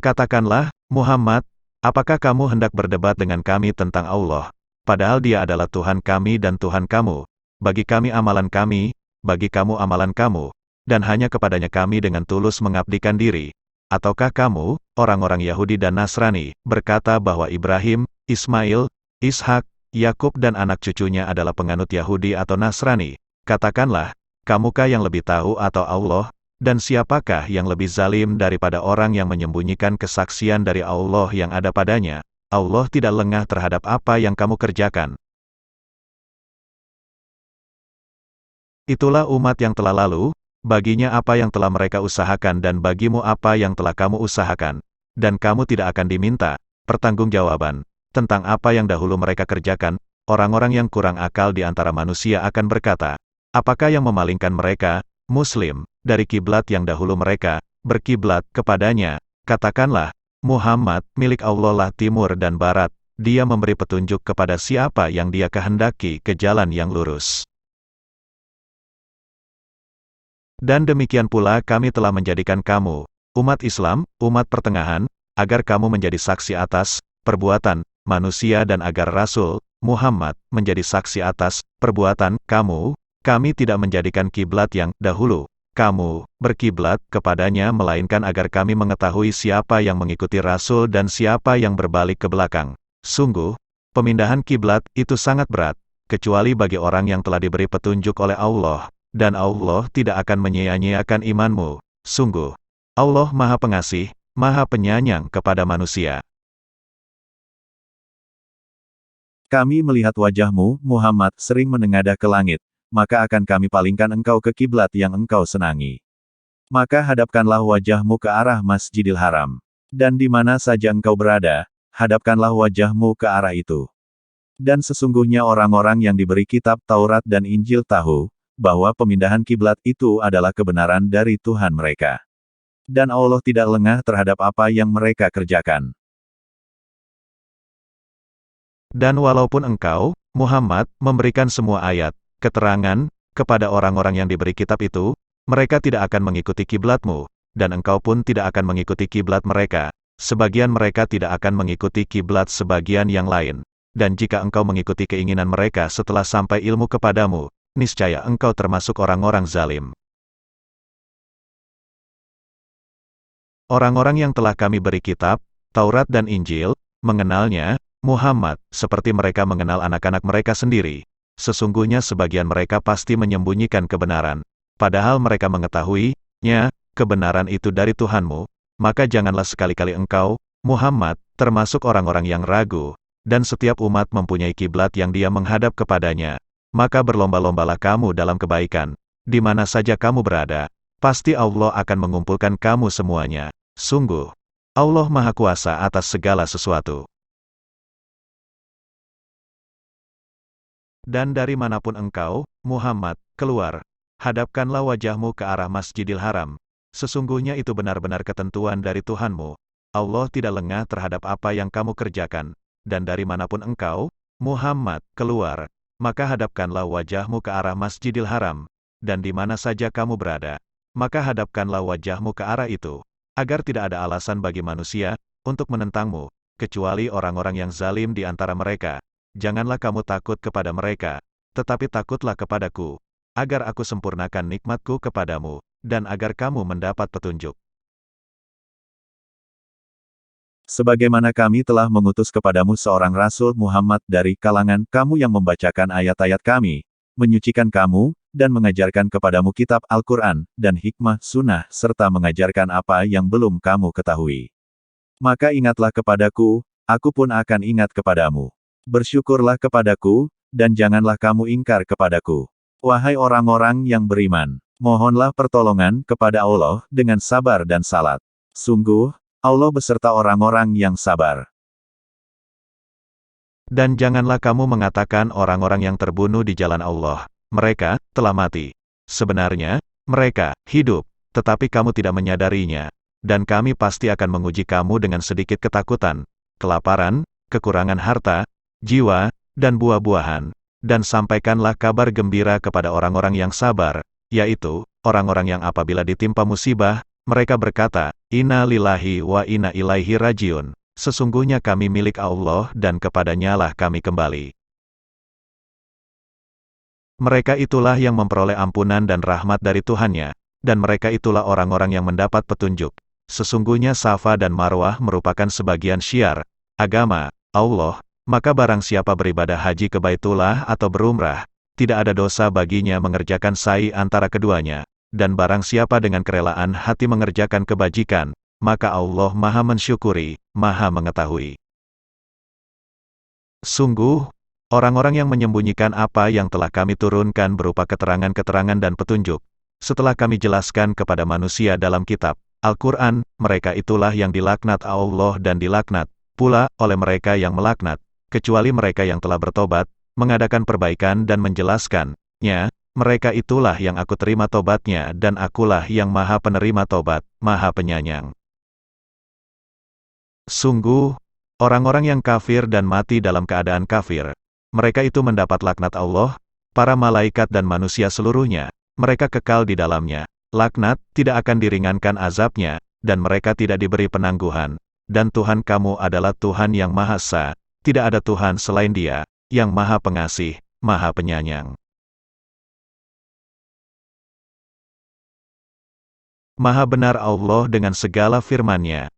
Katakanlah, Muhammad, apakah kamu hendak berdebat dengan kami tentang Allah? Padahal Dia adalah Tuhan kami dan Tuhan kamu. Bagi kami amalan kami, bagi kamu amalan kamu, dan hanya kepadanya kami dengan tulus mengabdikan diri. Ataukah kamu, orang-orang Yahudi dan Nasrani, berkata bahwa Ibrahim, Ismail, Ishak, Yakub dan anak cucunya adalah penganut Yahudi atau Nasrani? Katakanlah, kamukah yang lebih tahu atau Allah? Dan siapakah yang lebih zalim daripada orang yang menyembunyikan kesaksian dari Allah yang ada padanya? Allah tidak lengah terhadap apa yang kamu kerjakan. Itulah umat yang telah lalu, baginya apa yang telah mereka usahakan dan bagimu apa yang telah kamu usahakan. Dan kamu tidak akan diminta pertanggungjawaban tentang apa yang dahulu mereka kerjakan. Orang-orang yang kurang akal di antara manusia akan berkata, apakah yang memalingkan mereka, Muslim, dari kiblat yang dahulu mereka berkiblat kepadanya? Katakanlah, Muhammad, milik Allah lah timur dan barat, Dia memberi petunjuk kepada siapa yang Dia kehendaki ke jalan yang lurus. Dan demikian pula kami telah menjadikan kamu, umat Islam, umat pertengahan, agar kamu menjadi saksi atas perbuatan manusia dan agar Rasul, Muhammad, menjadi saksi atas perbuatan kamu. Kami tidak menjadikan kiblat yang dahulu kamu berkiblat kepadanya melainkan agar kami mengetahui siapa yang mengikuti Rasul dan siapa yang berbalik ke belakang. Sungguh, pemindahan kiblat itu sangat berat, kecuali bagi orang yang telah diberi petunjuk oleh Allah, dan Allah tidak akan menyia-nyiakan imanmu. Sungguh, Allah Maha Pengasih, Maha Penyayang kepada manusia. Kami melihat wajahmu, Muhammad, sering menengadah ke langit, maka akan kami palingkan engkau ke kiblat yang engkau senangi. Maka hadapkanlah wajahmu ke arah Masjidil Haram. Dan di mana saja engkau berada, hadapkanlah wajahmu ke arah itu. Dan sesungguhnya orang-orang yang diberi kitab Taurat dan Injil tahu, bahwa pemindahan kiblat itu adalah kebenaran dari Tuhan mereka. Dan Allah tidak lengah terhadap apa yang mereka kerjakan. Dan walaupun engkau, Muhammad, memberikan semua ayat, keterangan, kepada orang-orang yang diberi kitab itu, mereka tidak akan mengikuti kiblatmu, dan engkau pun tidak akan mengikuti kiblat mereka. Sebagian mereka tidak akan mengikuti kiblat sebagian yang lain. Dan jika engkau mengikuti keinginan mereka setelah sampai ilmu kepadamu, niscaya engkau termasuk orang-orang zalim. Orang-orang yang telah kami beri kitab, Taurat dan Injil, mengenalnya, Muhammad, seperti mereka mengenal anak-anak mereka sendiri. Sesungguhnya sebagian mereka pasti menyembunyikan kebenaran. Padahal mereka mengetahuinya, kebenaran itu dari Tuhanmu. Maka janganlah sekali-kali engkau, Muhammad, termasuk orang-orang yang ragu, dan setiap umat mempunyai kiblat yang dia menghadap kepadanya. Maka berlomba-lombalah kamu dalam kebaikan. Di mana saja kamu berada, pasti Allah akan mengumpulkan kamu semuanya. Sungguh, Allah Maha Kuasa atas segala sesuatu. Dan dari manapun engkau, Muhammad, keluar, hadapkanlah wajahmu ke arah Masjidil Haram. Sesungguhnya itu benar-benar ketentuan dari Tuhanmu. Allah tidak lengah terhadap apa yang kamu kerjakan. Dan dari manapun engkau, Muhammad, keluar, maka hadapkanlah wajahmu ke arah Masjidil Haram. Dan di mana saja kamu berada, maka hadapkanlah wajahmu ke arah itu, agar tidak ada alasan bagi manusia untuk menentangmu, kecuali orang-orang yang zalim di antara mereka. Janganlah kamu takut kepada mereka, tetapi takutlah kepadaku, agar aku sempurnakan nikmatku kepadamu, dan agar kamu mendapat petunjuk. Sebagaimana kami telah mengutus kepadamu seorang Rasul Muhammad dari kalangan kamu yang membacakan ayat-ayat kami, menyucikan kamu, dan mengajarkan kepadamu kitab Al-Quran, dan hikmah sunnah, serta mengajarkan apa yang belum kamu ketahui. Maka ingatlah kepadaku, aku pun akan ingat kepadamu. Bersyukurlah kepadaku, dan janganlah kamu ingkar kepadaku. Wahai orang-orang yang beriman, mohonlah pertolongan kepada Allah dengan sabar dan salat. Sungguh, Allah beserta orang-orang yang sabar. Dan janganlah kamu mengatakan orang-orang yang terbunuh di jalan Allah, mereka telah mati. Sebenarnya, mereka hidup, tetapi kamu tidak menyadarinya. Dan kami pasti akan menguji kamu dengan sedikit ketakutan, kelaparan, kekurangan harta, jiwa, dan buah-buahan. Dan sampaikanlah kabar gembira kepada orang-orang yang sabar, yaitu, orang-orang yang apabila ditimpa musibah, Mereka berkata, Inna lillahi wa inna ilaihi rajiun. Sesungguhnya kami milik Allah dan kepadanya lah kami kembali. Mereka itulah yang memperoleh ampunan dan rahmat dari Tuhannya, dan mereka itulah orang-orang yang mendapat petunjuk. Sesungguhnya Safa dan Marwah merupakan sebagian syiar agama Allah, maka barang siapa beribadah haji ke Baitullah atau berumrah, tidak ada dosa baginya mengerjakan sa'i antara keduanya, dan barang siapa dengan kerelaan hati mengerjakan kebajikan, maka Allah Maha mensyukuri, Maha mengetahui. Sungguh, orang-orang yang menyembunyikan apa yang telah kami turunkan berupa keterangan-keterangan dan petunjuk, setelah kami jelaskan kepada manusia dalam kitab Al-Quran, mereka itulah yang dilaknat Allah dan dilaknat pula oleh mereka yang melaknat, kecuali mereka yang telah bertobat, mengadakan perbaikan dan menjelaskannya, mereka itulah yang aku terima tobatnya dan akulah yang Maha penerima tobat, Maha penyayang. Sungguh, orang-orang yang kafir dan mati dalam keadaan kafir, mereka itu mendapat laknat Allah, para malaikat dan manusia seluruhnya, mereka kekal di dalamnya. Laknat tidak akan diringankan azabnya, dan mereka tidak diberi penangguhan. Dan Tuhan kamu adalah Tuhan yang Maha Esa, tidak ada Tuhan selain Dia, yang Maha Pengasih, Maha Penyayang. Maha benar Allah dengan segala firman-Nya,